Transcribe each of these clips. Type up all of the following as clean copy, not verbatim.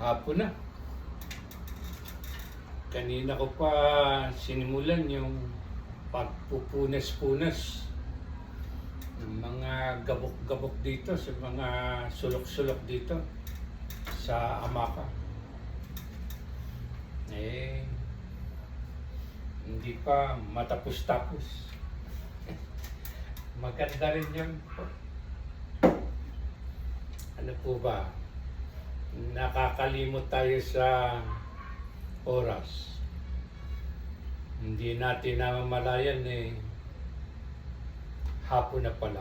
Hapon na. Kanina ko pa sinimulan yung pagpupunas-punas ng mga gabok-gabok dito sa mga sulok-sulok dito sa Amaka. Hindi pa matapos-tapos. Maganda rin yun. Ano po ba? Nakakalimot tayo sa oras. Hindi natin namamalayan hapon na pala.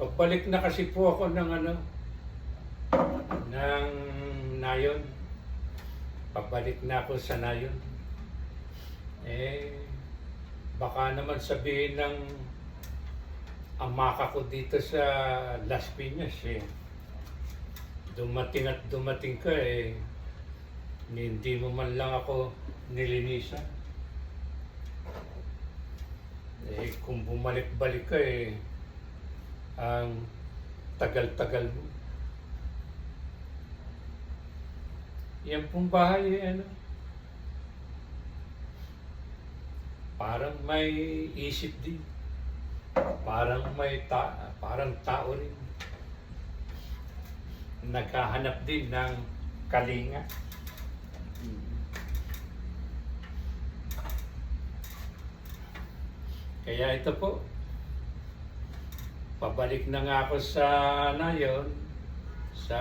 Pagbalik na kasi po ako ng ng Nayon. Pabalik na ako sa Nayon. Baka naman sabihin ng Amaka ko dito sa Las Piñas dumating at dumating ka hindi mo man lang ako nilinisan. Kung bumalik-balik ka ang tagal-tagal mo. Yan pong bahay parang may isip din. Parang parang tao rin. Naghahanap din ng kalinga. Kaya ito po, pabalik na nga ako sa Nayon, sa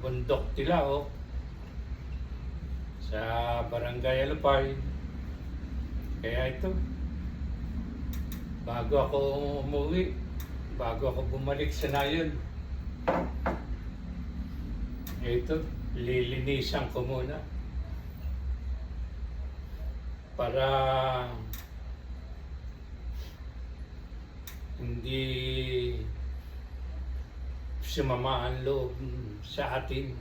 Bundok Tilao, sa Barangay Alupay. Kaya ito, bago ako umuwi, bago ako bumalik sa Nayon, ito, lilinisan ko muna para hindi sumama ang loob sa atin.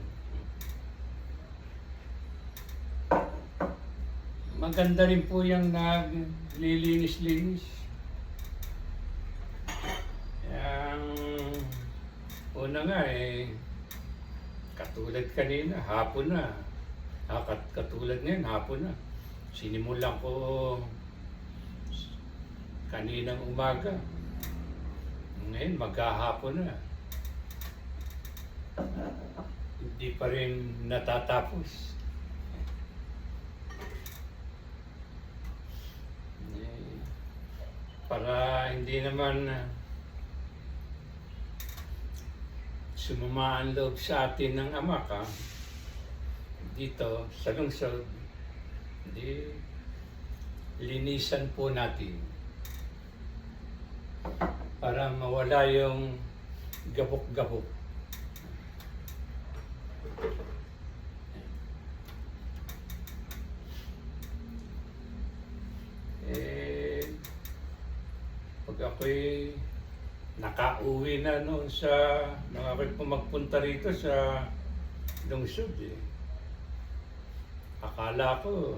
Maganda rin po yung naglilinis-linis. Yung una nga katulad kanina, hapon na. Katulad ngayon, hapon na. Sinimulan ko kaninang umaga. Ngayon, maghahapon na. Hindi pa rin natatapos. Para hindi naman sumama ang loob sa atin ng Amaka dito sa lungsod, linisan po natin para mawala yung gabok-gabok. Pag ako'y nakauwi na noon nung ako'y magpunta rito sa lungsod akala ko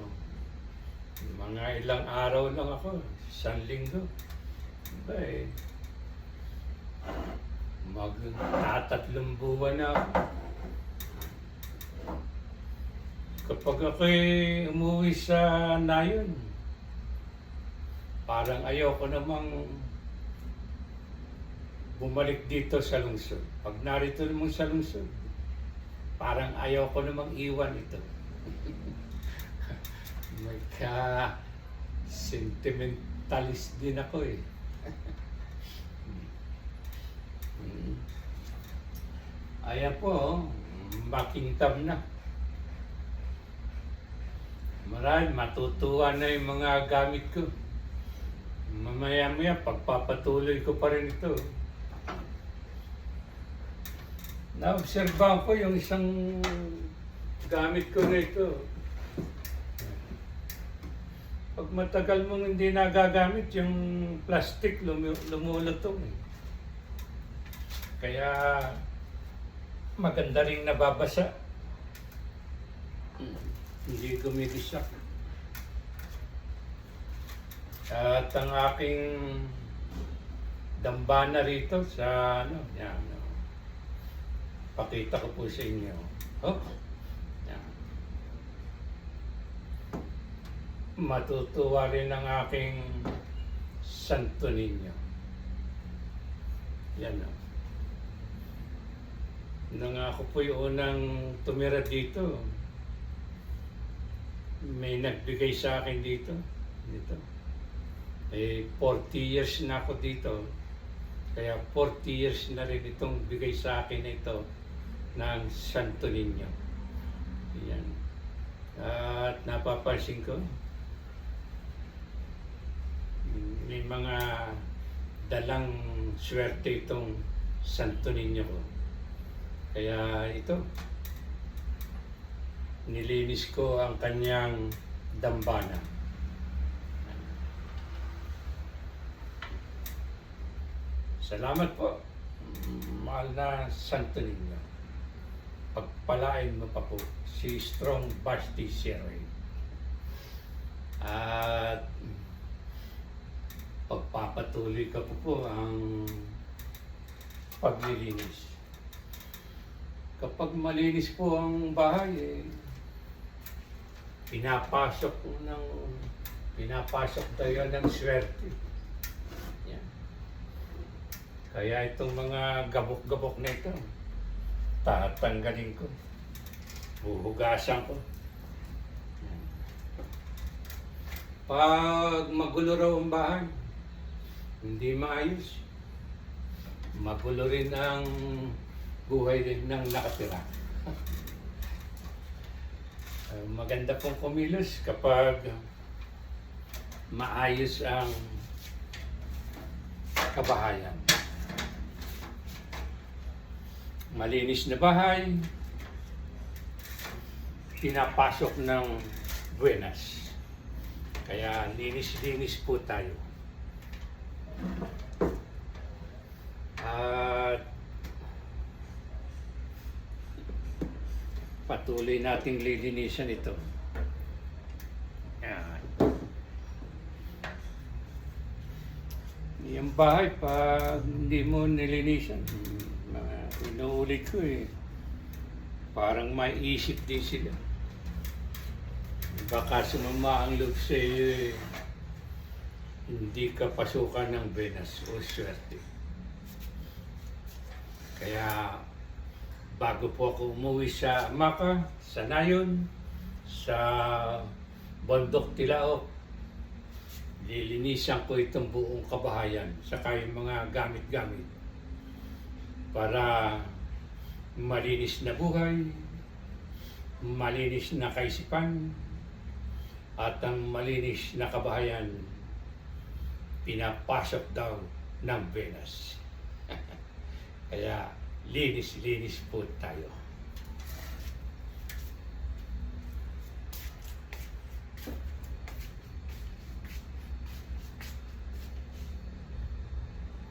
mga ilang araw lang ako, 1 linggo. Magtatatlong buwan na ako. Kapag ako'y umuwi sa Nayon, parang ayoko namang bumalik dito sa lungsod. Pag narito naman sa lungsod, parang ayoko namang iwan ito. May sentimentalist din ako Ayan po, makintab na. Marahil matutuwa na yung mga gamit ko. Mamaya-maya, pagpapatuloy ko pa rin ito. Naobserbahan ko yung isang gamit ko na ito. Pag matagal mong hindi nagagamit, yung plastic lumulutong. Kaya maganda rin nababasa. Hindi gumigisak. At ang aking dambana rito sa yan. Pakita ko po sa inyo. Oh. Yan. Matutuwa rin ang aking Santo Niño. Yan o. Nang ako po yung unang tumira dito, may nagbigay sa akin dito. Eh, 40 years na ako dito. Kaya 40 years na rin itong bigay sa akin na ito ng Santo Niño. Yan. At napapansin ko, may mga dalang swerte itong Santo Niño ko. Kaya ito, nilinis ko ang kanyang dambana. Salamat po, mahal na Santo Niño. Pagpalain mo pa po si Strong Basti Seroy. At pagpapatuloy ka po ang paglilinis. Kapag malinis po ang bahay, pinapasok tayo ng swerte. Yan. Kaya itong mga gabok-gabok na ito, tatanggalin ko. Huhugasan ko. Yan. Pag magulo raw ang bahay, hindi maayos. Magulo rin ang buhay din ng nakatira. Maganda pong kumilos kapag maayos ang kabahayan. Malinis na bahay, pinapasok ng buenas. Kaya linis-linis po tayo. At patuloy nating lilinisan ito. Yan. Yung bahay, pag hindi mo nilinisan, inuulit ko parang may isip din sila. Baka sumama ang loob sa iyo hindi ka pasukan ng Venus o swerte. Kaya bago po ako umuwi sa Maka, sa Nayon, sa Bundok Tilaok, lilinisan ko itong buong kabahayan, saka yung mga gamit-gamit para malinis na buhay, malinis na kaisipan, at ang malinis na kabahayan pinapasok daw ng Venus. Kaya linis-linis po tayo.